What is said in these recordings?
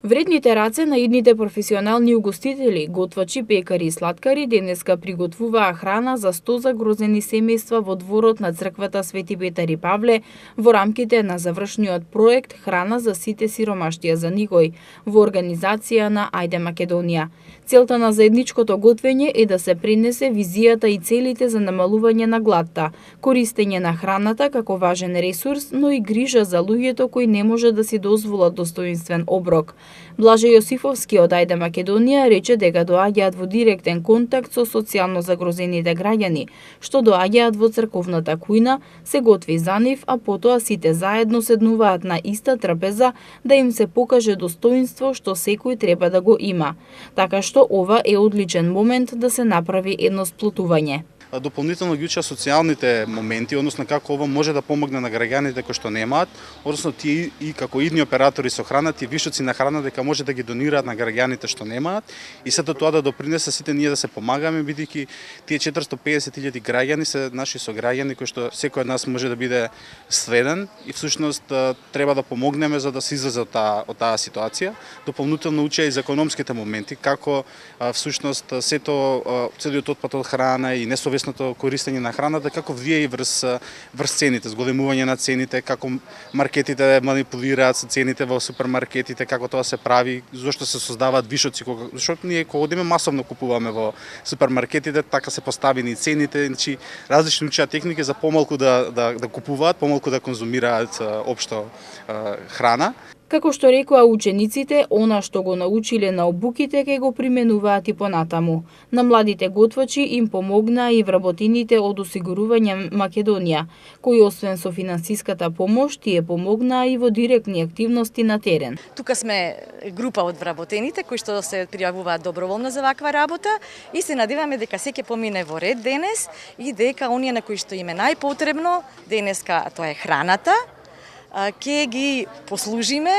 Вредните раце на идните професионални угостители, готвачи, пекари и сладкари денеска приготвуваа храна за 100 загрозени семејства во дворот на црквата Свети Петар и Павле во рамките на завршниот проект Храна за сите сиромаштија за никој во организација на Ајде Македонија. Целта на заедничкото готвење е да се пренесе визијата и целите за намалување на гладта, користење на храната како важен ресурс, но и грижа за луѓето кои не може да си дозволат достоинствен оброк. Блаже Јосифовски од Ајде Македонија рече дека доаѓаат во директен контакт со социјално загрозените граѓани, што доаѓаат во црковната кујна, се готви за нив, а потоа сите заедно седнуваат на иста трпеза да им се покаже достоинство што секој треба да го има. Така што ова е одличен момент да се направи едно сплотување. Дополнително ги уча социјалните моменти, односно како ова може да помогне на граѓаните кои што немаат, односно тие и како идни оператори со храна, тие вишоци на храна дека може да ги донираат на граѓаните што немаат и сето тоа да допринесе сите ние да се помагаме, бидејќи тие 450.000 граѓани се наши сограѓани кои што секој од нас може да биде сведен и всушност треба да помогнеме за да се излезе од таа ситуација. Дополнително уча и за економските моменти, како всушност целиот отпад од храна и несовесното користење на храната, како влие и врз цените, зголемување на цените, како маркетите манипулираат со цените во супермаркетите, како тоа се прави, зошто се создаваат вишоци, зашто ние кога одиме масовно купуваме во супермаркетите, така се поставени цените, значи различни учат техники за помалку да купуваат, помалку да конзумираат општо храна. Како што рекоа учениците, она што го научиле на обуките ќе го применуваат и понатаму. На младите готвачи им помогнаа и вработените од Осигурување Македонија, кои освен со финансиската помош, тие помогнаа и во директни активности на терен. Тука сме група од вработените кои што се пријавуваат доброволно за ваква работа и се надеваме дека се ќе помине во ред денес и дека оние на кои што им е најпотребно денеска, тоа е храната, ќе ги послужиме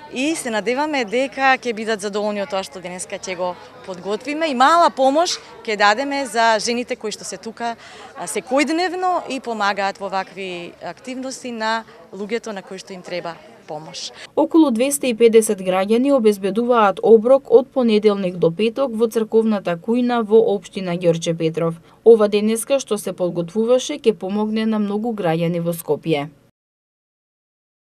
и се надеваме дека ќе бидат задоволни од тоа што денеска ќе го подготвиме и мала помош ќе дадеме за жените кои што се тука секојдневно и помагаат во вакви активности на луѓето на кои што им треба помош. Околу 250 граѓани обезбедуваат оброк од понеделник до петок во црковната кујна во општина Ѓорче Петров. Ова денеска што се подготвуваше ќе помогне на многу граѓани во Скопје.